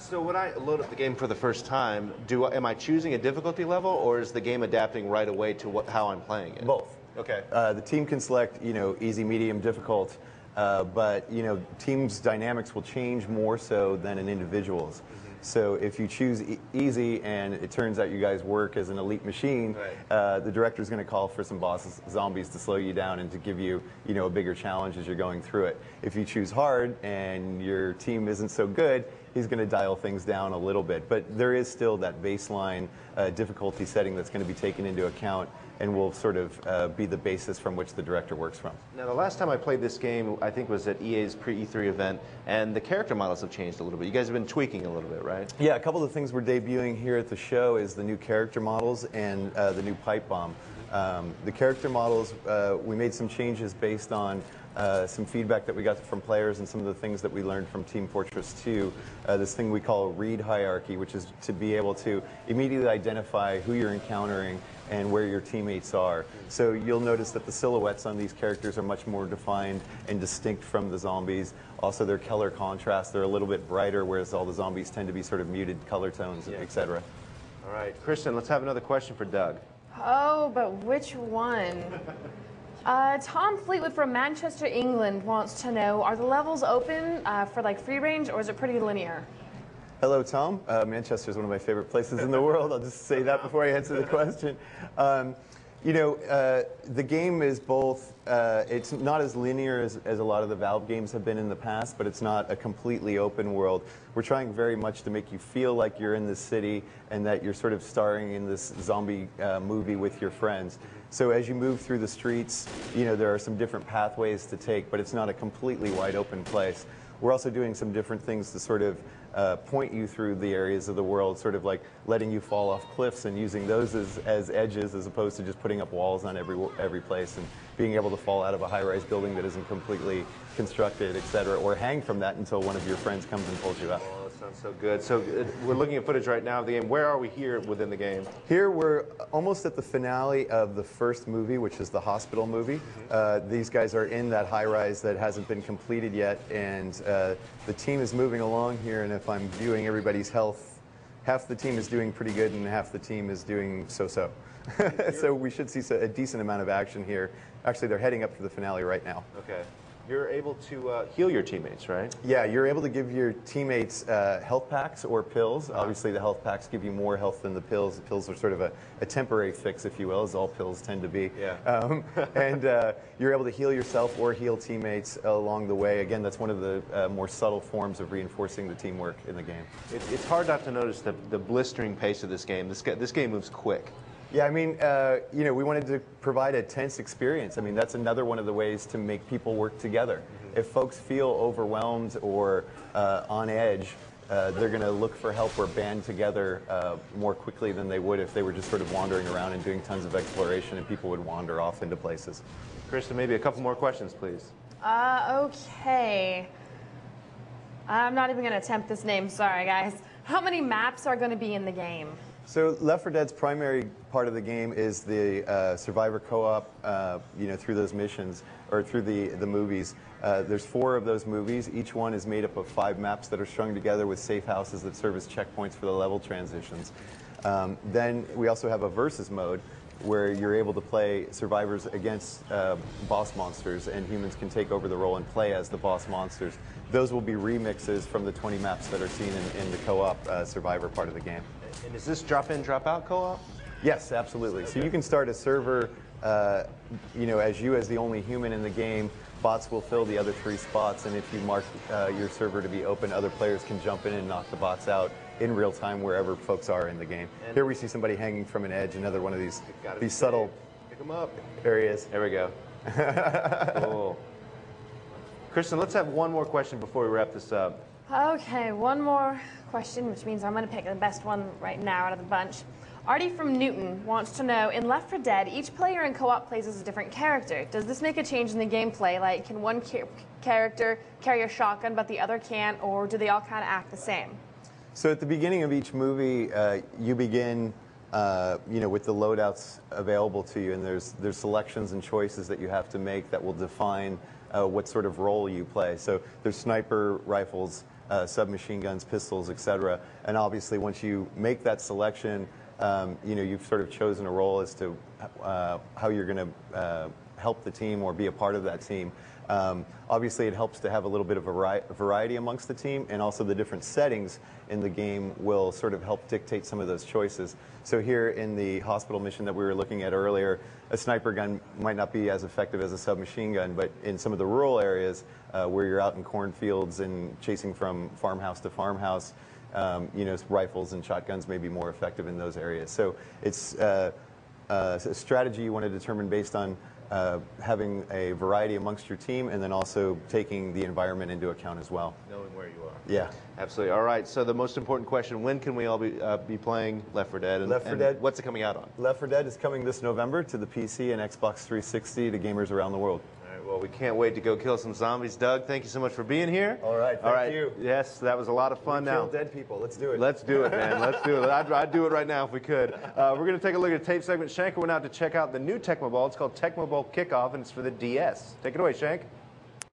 So when I load up the game for the first time, am I choosing a difficulty level, or is the game adapting right away to how I'm playing it? Both. Okay. The team can select, easy, medium, difficult, but teams' dynamics will change more so than an individual's. So if you choose easy and it turns out you guys work as an elite machine, right, the director's going to call for some boss zombies to slow you down and to give you, a bigger challenge as you're going through it. If you choose hard and your team isn't so good, he's going to dial things down a little bit. But there is still that baseline difficulty setting that's going to be taken into account and will sort of be the basis from which the director works from. Now, the last time I played this game, I think was at EA's pre-E3 event, and the character models have changed a little bit. You guys have been tweaking a little bit, right? Yeah, a couple of things we're debuting here at the show is the new character models and the new pipe bomb. The character models, we made some changes based on some feedback that we got from players and some of the things that we learned from Team Fortress 2. This thing we call read hierarchy, which is to be able to immediately identify who you're encountering and where your teammates are. So you'll notice that the silhouettes on these characters are much more defined and distinct from the zombies. Also, their color contrast, they're a little bit brighter, whereas all the zombies tend to be sort of muted color tones, etc. All right, Kristen, let's have another question for Doug. Oh, but which one? Tom Fleetwood from Manchester, England wants to know, are the levels open for like free range, or is it pretty linear? Hello, Tom. Manchester is one of my favorite places in the world. I'll just say that before I answer the question. The game is both, it's not as linear as a lot of the Valve games have been in the past, but it's not a completely open world. We're trying very much to make you feel like you're in the city and that you're sort of starring in this zombie movie with your friends. So as you move through the streets, there are some different pathways to take, but it's not a completely wide open place. We're also doing some different things to sort of point you through the areas of the world, sort of like letting you fall off cliffs and using those as edges as opposed to just putting up walls on every place, and being able to fall out of a high-rise building that isn't completely constructed, etc., or hang from that until one of your friends comes and pulls you out. Oh, that sounds so good. So we're looking at footage right now of the game. Where are we here within the game? Here we're almost at the finale of the first movie, which is the hospital movie. These guys are in that high-rise that hasn't been completed yet, and the team is moving along here, and if I'm viewing everybody's health, half the team is doing pretty good and half the team is doing so-so. So we should see a decent amount of action here. Actually, they're heading up for the finale right now. Okay. You're able to heal your teammates, right? Yeah, you're able to give your teammates health packs or pills. Obviously, the health packs give you more health than the pills. The pills are sort of a temporary fix, if you will, as all pills tend to be. Yeah. And you're able to heal yourself or heal teammates along the way. Again, that's one of the more subtle forms of reinforcing the teamwork in the game. It's hard not to notice the blistering pace of this game. This game moves quick. Yeah, I mean, we wanted to provide a tense experience. I mean, that's another one of the ways to make people work together. If folks feel overwhelmed or on edge, they're going to look for help or band together more quickly than they would if they were just sort of wandering around and doing tons of exploration and people would wander off into places. Kristen, maybe a couple more questions, please. Okay. I'm not even going to attempt this name. Sorry, guys. How many maps are going to be in the game? So Left 4 Dead's primary part of the game is the survivor co-op, through those missions, or through the movies. There's 4 of those movies. Each one is made up of 5 maps that are strung together with safe houses that serve as checkpoints for the level transitions. Then we also have a versus mode where you're able to play survivors against boss monsters, and humans can take over the role and play as the boss monsters. Those will be remixes from the 20 maps that are seen in the co-op survivor part of the game. And is this drop-in, drop-out co-op? Yes, absolutely. So you can start a server, as the only human in the game. Bots will fill the other 3 spots, and if you mark your server to be open, other players can jump in and knock the bots out in real time wherever folks are in the game. And here we see somebody hanging from an edge, another one of these subtle pick them up areas. There we go. Cool. Kristen, let's have one more question before we wrap this up. Okay, one more question, which means I'm going to pick the best one right now out of the bunch. Artie from Newton wants to know, in Left 4 Dead, each player in co-op plays as a different character. Does this make a change in the gameplay? Like, can one character carry a shotgun but the other can't, or do they all kind of act the same? So at the beginning of each movie, you begin with the loadouts available to you, and there's selections and choices that you have to make that will define what sort of role you play. So there's sniper rifles, submachine guns, pistols, etc. And obviously, once you make that selection, you've sort of chosen a role as to how you're going to help the team or be a part of that team. Obviously, it helps to have a little bit of variety amongst the team, and also the different settings in the game will sort of help dictate some of those choices. So here in the hospital mission that we were looking at earlier, a sniper gun might not be as effective as a submachine gun, but in some of the rural areas where you're out in cornfields and chasing from farmhouse to farmhouse, rifles and shotguns may be more effective in those areas. So it's a strategy you want to determine based on having a variety amongst your team, and then also taking the environment into account as well. Knowing where you are. Yeah. Absolutely. All right, so the most important question, when can we all be playing Left 4 Dead? Left 4 Dead. What's it coming out on? Left 4 Dead is coming this November to the PC and Xbox 360 to gamers around the world. All right, well, we can't wait to go kill some zombies. Doug, thank you so much for being here. All right, thank you. Yes, that was a lot of fun. Kill dead people. Let's do it. Let's do it, man. Let's do it. I'd do it right now if we could. We're going to take a look at a tape segment. Shank went out to check out the new Tecmo Ball. It's called Tecmo Ball Kickoff, and it's for the DS. Take it away, Shank.